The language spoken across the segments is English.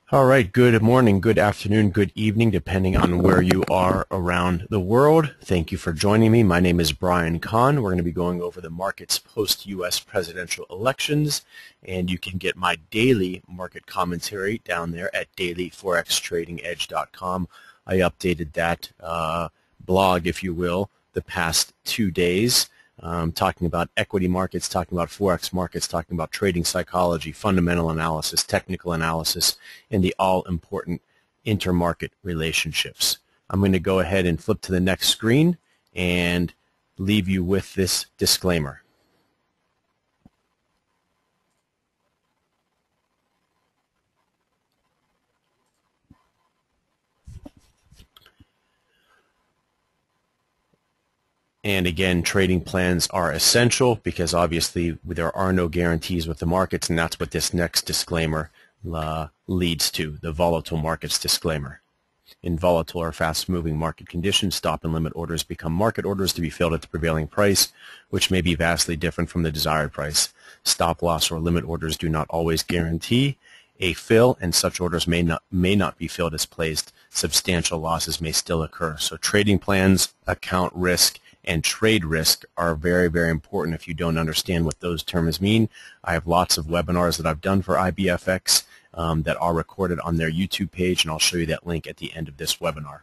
All right, good morning, good afternoon, good evening, depending on where you are around the world. Thank you for joining me. My name is Brian Kahn. We're going to be going over the markets post-U.S. presidential elections, and you can get my daily market commentary down there at dailyforextradingedge.com. I updated that blog, if you will, the past 2 days. Talking about equity markets, talking about Forex markets, talking about trading psychology, fundamental analysis, technical analysis, and the all-important intermarket relationships. I'm going to go ahead and flip to the next screen and leave you with this disclaimer. And again, trading plans are essential because obviously there are no guarantees with the markets, and that's what this next disclaimer leads to, the volatile markets disclaimer. In volatile or fast-moving market conditions, stop and limit orders become market orders to be filled at the prevailing price, which may be vastly different from the desired price. Stop loss or limit orders do not always guarantee a fill, and such orders may not be filled as placed. Substantial losses may still occur. So trading plans, account risk, and trade risk are very, very important if you don't understand what those terms mean. I have lots of webinars that I've done for IBFX that are recorded on their YouTube page, and I'll show you that link at the end of this webinar.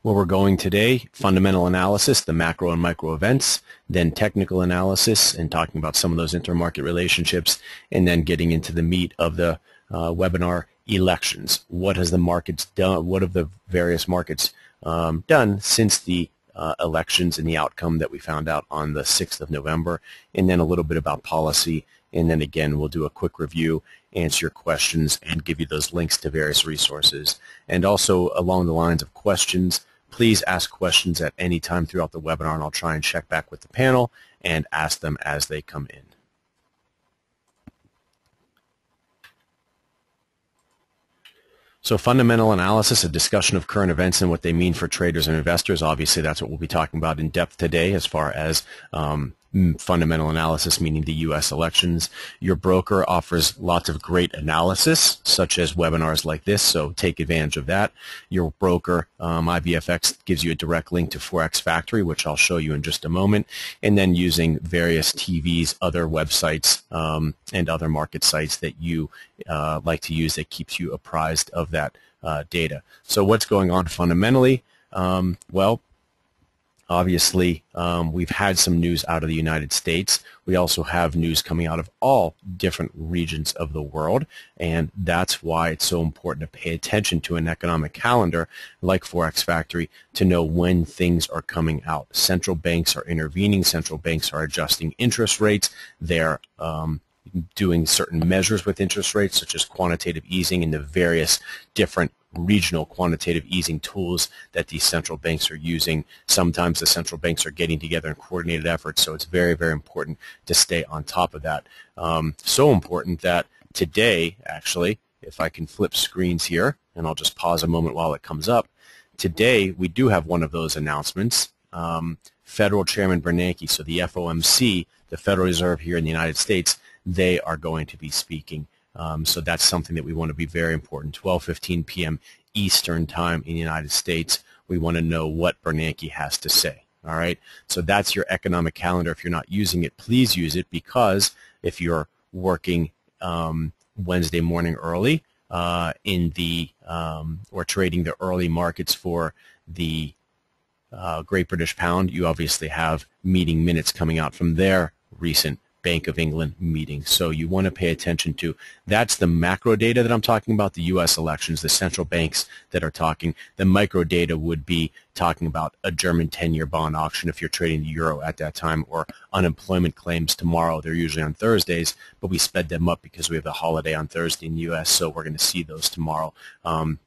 Where we're going today, fundamental analysis, the macro and micro events, then technical analysis and talking about some of those intermarket relationships, and then getting into the meat of the webinar, elections. What has the markets done? What have the various markets done since the elections and the outcome that we found out on the 6th of November, and then a little bit about policy, and then again we'll do a quick review, answer your questions, and give you those links to various resources. And also along the lines of questions, please ask questions at any time throughout the webinar, and I'll try and check back with the panel and ask them as they come in. So fundamental analysis, a discussion of current events and what they mean for traders and investors. Obviously, that's what we'll be talking about in depth today as far as fundamental analysis, meaning the U.S. elections. Your broker offers lots of great analysis, such as webinars like this, so take advantage of that. Your broker, IBFX, gives you a direct link to Forex Factory, which I'll show you in just a moment, and then using various TVs, other websites, and other market sites that you like to use that keeps you apprised of that data. So what's going on fundamentally? Well, obviously, we've had some news out of the United States. We also have news coming out of all different regions of the world, and that's why it's so important to pay attention to an economic calendar like Forex Factory to know when things are coming out. Central banks are intervening. Central banks are adjusting interest rates. They're doing certain measures with interest rates, such as quantitative easing and the various different regional quantitative easing tools that these central banks are using. Sometimes the central banks are getting together in coordinated efforts, so it's very, very important to stay on top of that. So important that today, actually, if I can flip screens here, and I'll just pause a moment while it comes up, today we do have one of those announcements. Federal Chairman Bernanke, so the FOMC, the Federal Reserve here in the United States, they are going to be speaking. So that's something that we want to be very important. 12:15 p.m. Eastern Time in the United States. We want to know what Bernanke has to say. All right. So that's your economic calendar. If you're not using it, please use it, because if you're working Wednesday morning early in the or trading the early markets for the Great British Pound, you obviously have meeting minutes coming out from their recent Bank of England meeting. So you want to pay attention to, that's the macro data that I'm talking about, the U.S. elections, the central banks that are talking. The micro data would be talking about a German 10-year bond auction if you're trading the euro at that time, or unemployment claims tomorrow. They're usually on Thursdays, but we sped them up because we have the holiday on Thursday in the U.S., so we're going to see those tomorrow.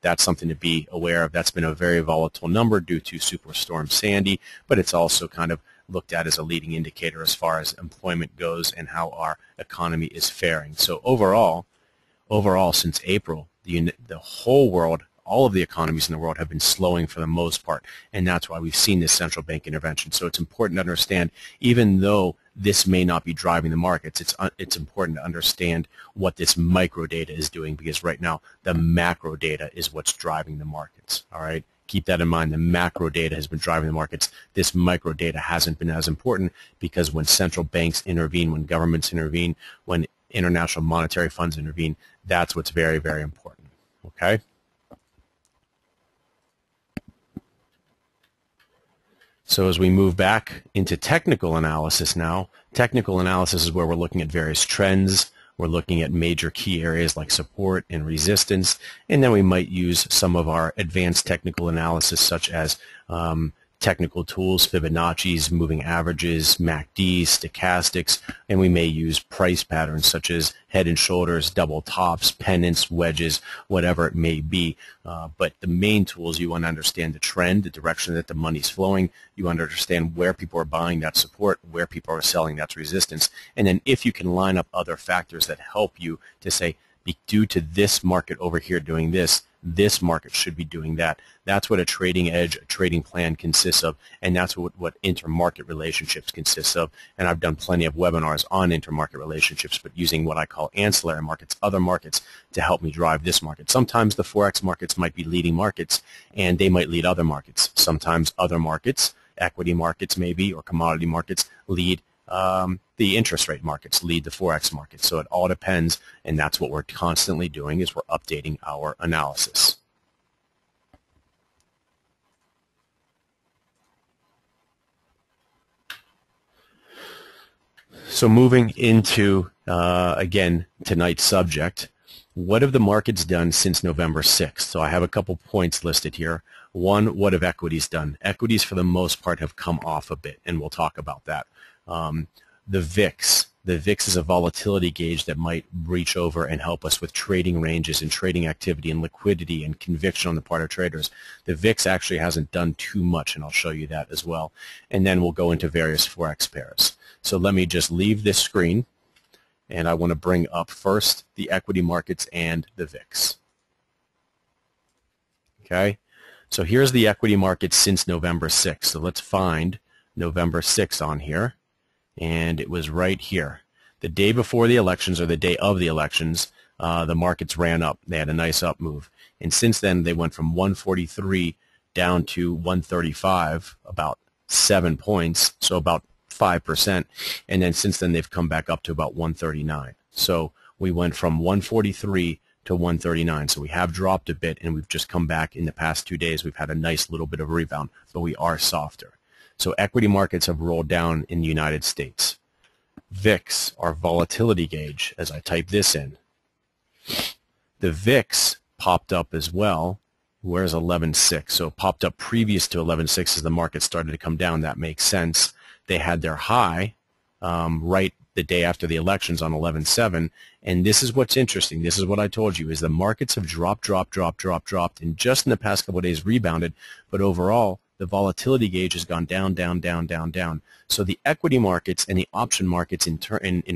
That's something to be aware of. That's been a very volatile number due to Superstorm Sandy, but it's also kind of looked at as a leading indicator as far as employment goes and how our economy is faring. So overall since April, the whole world, all of the economies in the world have been slowing for the most part, and that's why we've seen this central bank intervention. So it's important to understand, even though this may not be driving the markets. It's important to understand what this micro data is doing, because right now the macro data is what's driving the markets. All right. Keep that in mind. The macro data has been driving the markets. This micro data hasn't been as important, because when central banks intervene, when governments intervene, when international monetary funds intervene, that's what's very, very important. Okay? So as we move back into technical analysis now, technical analysis is where we're looking at various trends. We're looking at major key areas like support and resistance, and then we might use some of our advanced technical analysis, such as technical tools, Fibonacci's, moving averages, MACDs, stochastics, and we may use price patterns such as head and shoulders, double tops, pennants, wedges, whatever it may be. But the main tools, you want to understand the trend, the direction that the money's flowing. You want to understand where people are buying, that's support, where people are selling, that's resistance. And then if you can line up other factors that help you to say, due to this market over here doing this, this market should be doing that. That's what a trading edge, a trading plan consists of, and that's what intermarket relationships consists of. And I've done plenty of webinars on intermarket relationships, but using what I call ancillary markets, other markets, to help me drive this market. Sometimes the Forex markets might be leading markets, and they might lead other markets. Sometimes other markets, equity markets maybe, or commodity markets, lead the interest rate markets, lead the Forex markets. So it all depends, and that's what we're constantly doing, is we're updating our analysis. So moving into, again, tonight's subject, what have the markets done since November 6th? So I have a couple points listed here. One, what have equities done? Equities, for the most part, have come off a bit, and we'll talk about that. The VIX. The VIX is a volatility gauge that might reach over and help us with trading ranges and trading activity and liquidity and conviction on the part of traders. The VIX actually hasn't done too much, and I'll show you that as well. And then we'll go into various Forex pairs. So let me just leave this screen, and I want to bring up first the equity markets and the VIX. Okay, so here's the equity market since November 6th. So let's find November 6th on here. And it was right here. The day before the elections, or the day of the elections, the markets ran up. They had a nice up move. And since then, they went from 143 down to 135, about 7 points, so about 5%. And then since then, they've come back up to about 139. So we went from 143 to 139. So we have dropped a bit, and we've just come back in the past 2 days. We've had a nice little bit of a rebound, but we are softer. So equity markets have rolled down in the United States. VIX, our volatility gauge, as I type this in. The VIX popped up as well. Where's 11.6? So it popped up previous to 11.6 as the market started to come down. That makes sense. They had their high right the day after the elections on 11.7. And this is what's interesting. This is what I told you, is the markets have dropped, and just in the past couple of days rebounded. But overall, the volatility gauge has gone down, down, down, down, down. So the equity markets and the option markets in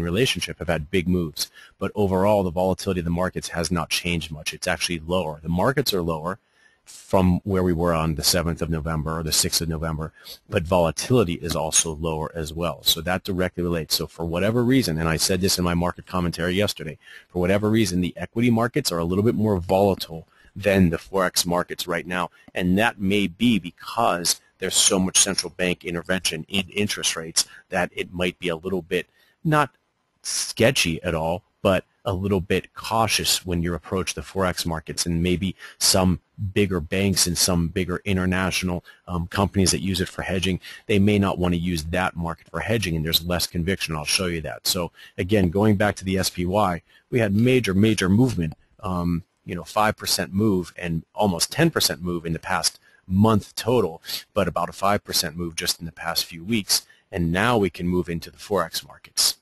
relationship have had big moves. But overall, the volatility of the markets has not changed much. It's actually lower. The markets are lower from where we were on the 7th of November or the 6th of November, but volatility is also lower as well. So that directly relates. So for whatever reason, and I said this in my market commentary yesterday, for whatever reason, the equity markets are a little bit more volatile than the Forex markets right now. And that may be because there's so much central bank intervention in interest rates that it might be a little bit, not sketchy at all, but a little bit cautious when you approach the Forex markets. And maybe some bigger banks and some bigger international companies that use it for hedging, they may not want to use that market for hedging, and there's less conviction. I'll show you that. So again, going back to the SPY, we had major movement, 5% move and almost 10% move in the past month total, but about a 5% move just in the past few weeks. And now we can move into the Forex markets.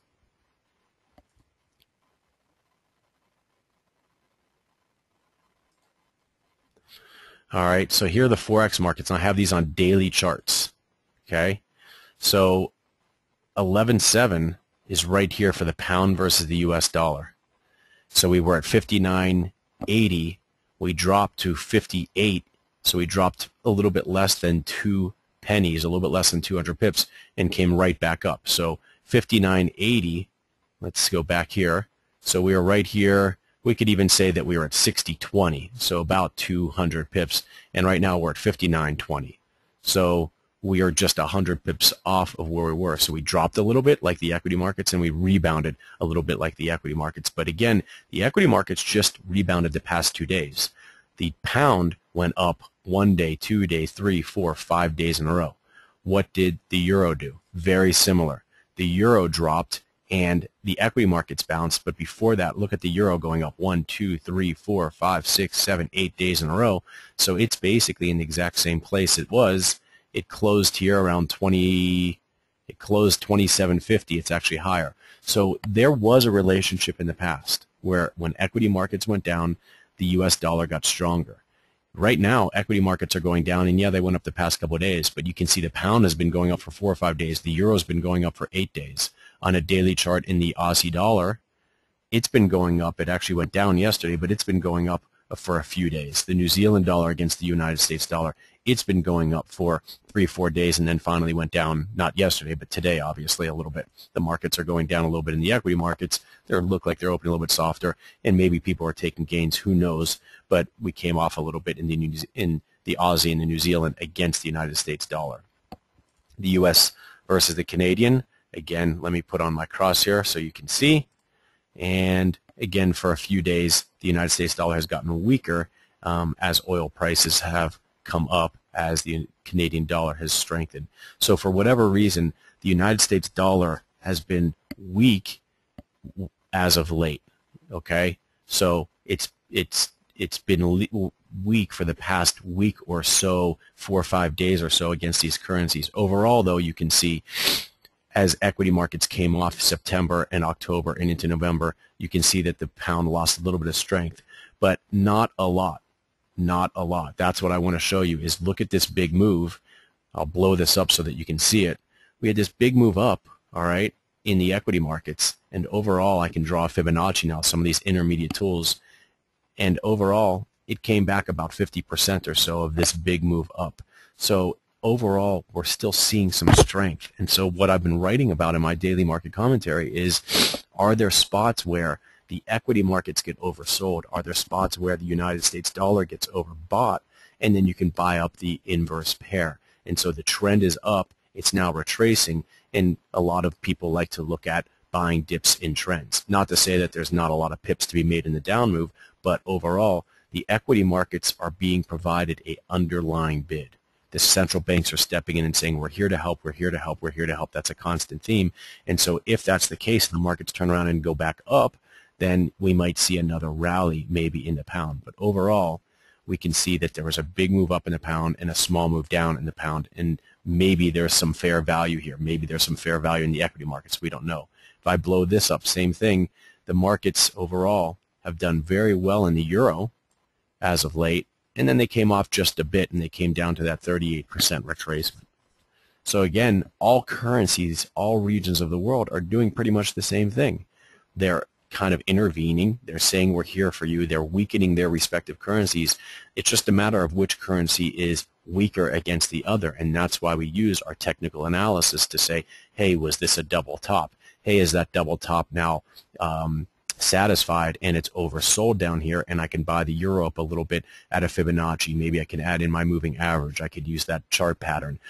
All right, so here are the Forex markets, and I have these on daily charts. Okay, so 11.7 is right here for the pound versus the US dollar. So we were at 59.80, we dropped to 58, so we dropped a little bit less than 2 pennies, a little bit less than 200 pips, and came right back up. So 59.80. Let's go back here. So we are right here. We could even say that we were at 60.20, so about 200 pips, and right now we're at 59.20. So we are just 100 pips off of where we were. So we dropped a little bit like the equity markets, and we rebounded a little bit like the equity markets. But again, the equity markets just rebounded the past 2 days. The pound went up 1 day, 2 days, 3, 4, 5 days in a row. What did the euro do? Very similar. The euro dropped and the equity markets bounced, but before that, look at the euro going up 1, 2, 3, 4, 5, 6, 7, 8 days in a row. So it's basically in the exact same place it was. It closed here around 20, it closed 27.50. It's actually higher. So there was a relationship in the past where when equity markets went down, the US dollar got stronger. Right now, equity markets are going down, and yeah, they went up the past couple of days, but you can see the pound has been going up for 4 or 5 days. The euro has been going up for 8 days. On a daily chart in the Aussie dollar, it's been going up. It actually went down yesterday, but it's been going up for a few days. The New Zealand dollar against the United States dollar, it's been going up for 3 or 4 days and then finally went down, not yesterday, but today, obviously, a little bit. The markets are going down a little bit in the equity markets. They look like they're opening a little bit softer, and maybe people are taking gains. Who knows? But we came off a little bit in the Aussie and the New Zealand against the United States dollar. The U.S. versus the Canadian, again, let me put on my cross here so you can see. And again, for a few days, the United States dollar has gotten weaker as oil prices have come up, as the Canadian dollar has strengthened. So for whatever reason, the United States dollar has been weak as of late. Okay, so it's been weak for the past week or so, 4 or 5 days or so against these currencies. Overall, though, you can see as equity markets came off September and October and into November, you can see that the pound lost a little bit of strength, but not a lot. Not a lot. That's what I want to show you is look at this big move. I'll blow this up so that you can see it. We had this big move up, all right, in the equity markets, and overall I can draw Fibonacci now, some of these intermediate tools, and overall it came back about 50% or so of this big move up. So overall we're still seeing some strength. And so what I've been writing about in my daily market commentary is, are there spots where the equity markets get oversold? Are there spots where the United States dollar gets overbought, and then you can buy up the inverse pair? And so the trend is up. It's now retracing, and a lot of people like to look at buying dips in trends. Not to say that there's not a lot of pips to be made in the down move, but overall, the equity markets are being provided a underlying bid. The central banks are stepping in and saying, we're here to help, we're here to help, we're here to help. That's a constant theme. And so if that's the case, and the markets turn around and go back up, then we might see another rally maybe in the pound. But overall, we can see that there was a big move up in the pound and a small move down in the pound, and maybe there's some fair value here. Maybe there's some fair value in the equity markets. We don't know. If I blow this up, same thing. The markets overall have done very well in the euro as of late, and then they came off just a bit, and they came down to that 38% retracement. So again, all currencies, all regions of the world are doing pretty much the same thing. They're kind of intervening. They're saying we're here for you. They're weakening their respective currencies. It's just a matter of which currency is weaker against the other, and that's why we use our technical analysis to say, hey, was this a double top? Hey, is that double top now satisfied and it's oversold down here, and I can buy the euro up a little bit at a Fibonacci. Maybe I can add in my moving average. I could use that chart pattern,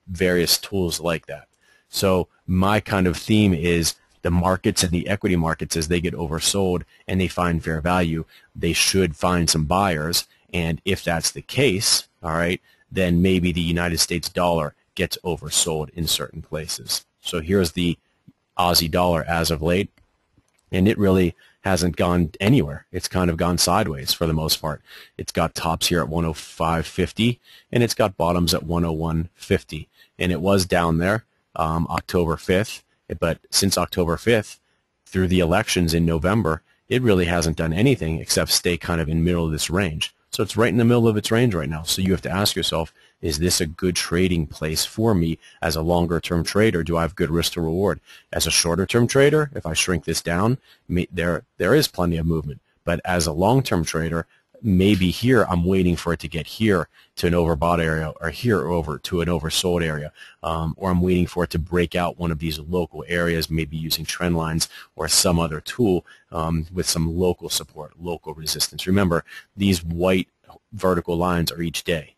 various tools like that. So my kind of theme is the markets and the equity markets, as they get oversold and they find fair value, they should find some buyers. And if that's the case, all right, then maybe the United States dollar gets oversold in certain places. So here's the Aussie dollar as of late, and it really hasn't gone anywhere. It's kind of gone sideways for the most part. It's got tops here at 105.50, and it's got bottoms at 101.50. And it was down there October 5th. But since October 5th, through the elections in November, it really hasn't done anything except stay kind of in the middle of this range. So it's right in the middle of its range right now. So you have to ask yourself, is this a good trading place for me as a longer-term trader? Do I have good risk to reward? As a shorter-term trader, if I shrink this down, there is plenty of movement. But as a long-term trader, maybe here I'm waiting for it to get here to an overbought area, or here over to an oversold area, or I'm waiting for it to break out one of these local areas, maybe using trend lines or some other tool with some local support, local resistance. Remember, these white vertical lines are each day.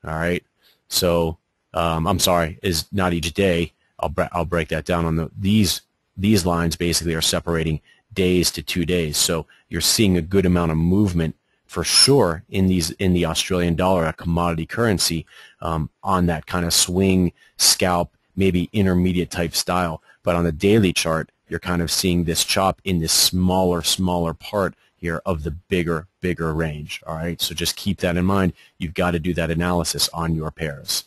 All right, so I'm sorry, is not each day. I'll break that down on these lines basically are separating days to 2 days. So you're seeing a good amount of movement for sure in the Australian dollar, a commodity currency, on that kind of swing, scalp, maybe intermediate type style. But on the daily chart, you're kind of seeing this chop in this smaller part here of the bigger range. All right, so just keep that in mind. You've got to do that analysis on your pairs.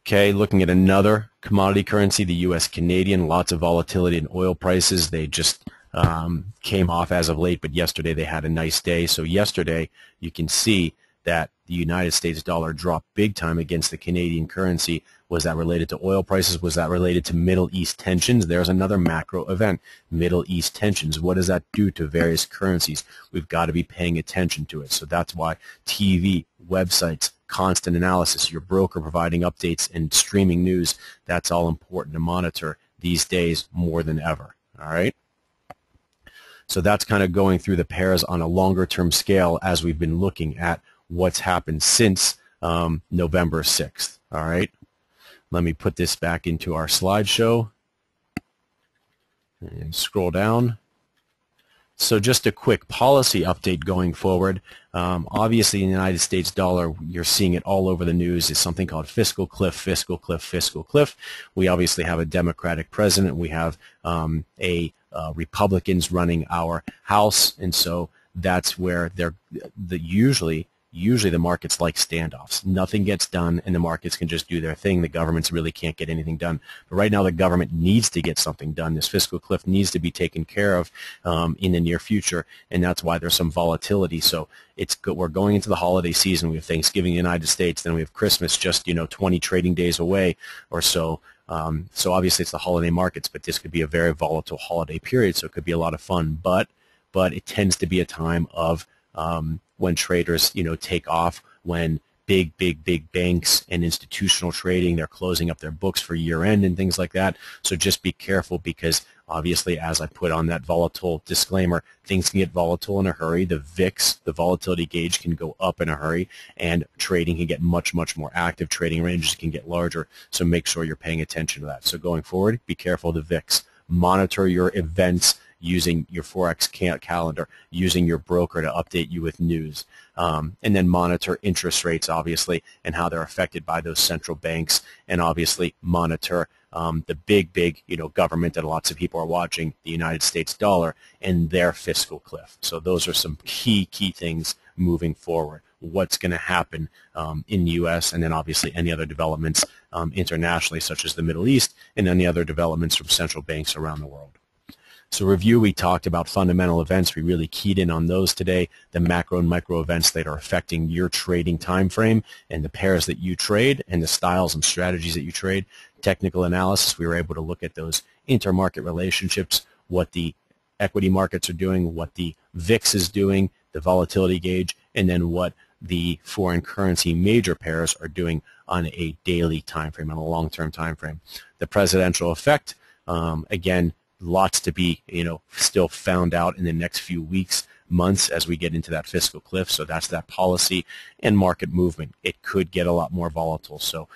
Okay, looking at another commodity currency, the U.S. Canadian, lots of volatility in oil prices. They just came off as of late, but yesterday they had a nice day. So yesterday you can see that the United States dollar dropped big time against the Canadian currency. Was that related to oil prices? Was that related to Middle East tensions? There's another macro event, Middle East tensions. What does that do to various currencies? We've got to be paying attention to it. So that's why TV, websites, constant analysis, your broker providing updates and streaming news, that's all important to monitor these days more than ever. All right? So that's kind of going through the pairs on a longer term scale as we've been looking at what's happened since November 6th. All right? Let me put this back into our slideshow and scroll down. So just a quick policy update going forward. Obviously, in the United States dollar, you're seeing it all over the news, is something called fiscal cliff, fiscal cliff, fiscal cliff. We obviously have a Democratic president. We have Republicans running our House, and so that's where usually the markets like standoffs. Nothing gets done, and the markets can just do their thing. The governments really can't get anything done. But right now, the government needs to get something done. This fiscal cliff needs to be taken care of in the near future, and that's why there's some volatility. So we're going into the holiday season. We have Thanksgiving in the United States, then we have Christmas just 20 trading days away or so. So obviously, it's the holiday markets, but this could be a very volatile holiday period, so it could be a lot of fun. But it tends to be a time of when traders, take off, when big banks and institutional trading, they're closing up their books for year end and things like that. So just be careful, because obviously, as I put on that volatile disclaimer, things can get volatile in a hurry. The VIX, the volatility gauge, can go up in a hurry, and trading can get much more active. Trading ranges can get larger. So make sure you're paying attention to that. So going forward, be careful of the VIX. Monitor your events using your Forex calendar, using your broker to update you with news. And then monitor interest rates, obviously, and how they're affected by those central banks, and obviously monitor the big government that lots of people are watching, the United States dollar, and their fiscal cliff. So those are some key things moving forward. What's going to happen in the U.S., and then obviously any other developments internationally, such as the Middle East, and any other developments from central banks around the world. So review, we talked about fundamental events. We really keyed in on those today, the macro and micro events that are affecting your trading time frame and the pairs that you trade and the styles and strategies that you trade. Technical analysis, we were able to look at those intermarket relationships, what the equity markets are doing, what the VIX is doing, the volatility gauge, and then what the foreign currency major pairs are doing on a daily time frame, on a long-term time frame. The presidential effect, again, lots to be, still found out in the next few weeks, months, as we get into that fiscal cliff. So that's that policy and market movement. It could get a lot more volatile. So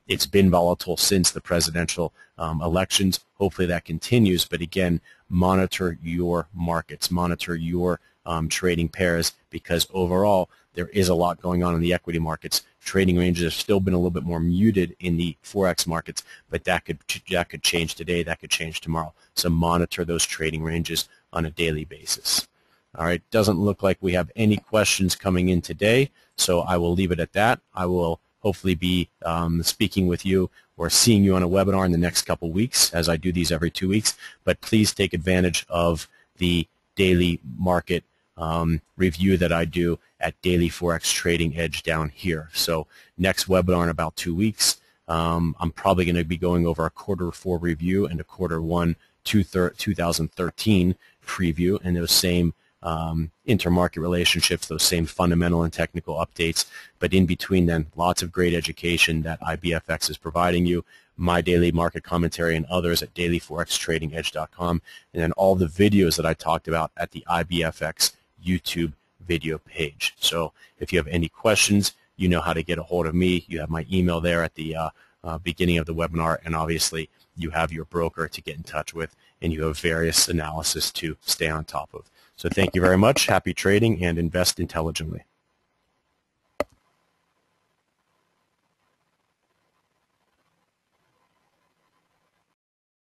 it's been volatile since the presidential elections. Hopefully that continues. But again, monitor your markets, monitor your trading pairs, because overall there is a lot going on in the equity markets. Trading ranges have still been a little bit more muted in the Forex markets, but that could change today, that could change tomorrow. So monitor those trading ranges on a daily basis. All right, doesn't look like we have any questions coming in today, so I will leave it at that. I will hopefully be speaking with you or seeing you on a webinar in the next couple weeks, as I do these every 2 weeks, but please take advantage of the daily market review that I do at Daily Forex Trading Edge down here. So next webinar in about 2 weeks, I'm probably going to be going over a quarter 4 review and a quarter 1 2013 preview and those same intermarket relationships, those same fundamental and technical updates. But in between then, lots of great education that IBFX is providing you, my daily market commentary and others at dailyforextradingedge.com, and then all the videos that I talked about at the IBFX YouTube video page. So if you have any questions, you know how to get a hold of me. You have my email there at the beginning of the webinar, and obviously you have your broker to get in touch with, and you have various analysis to stay on top of. So thank you very much. Happy trading and invest intelligently.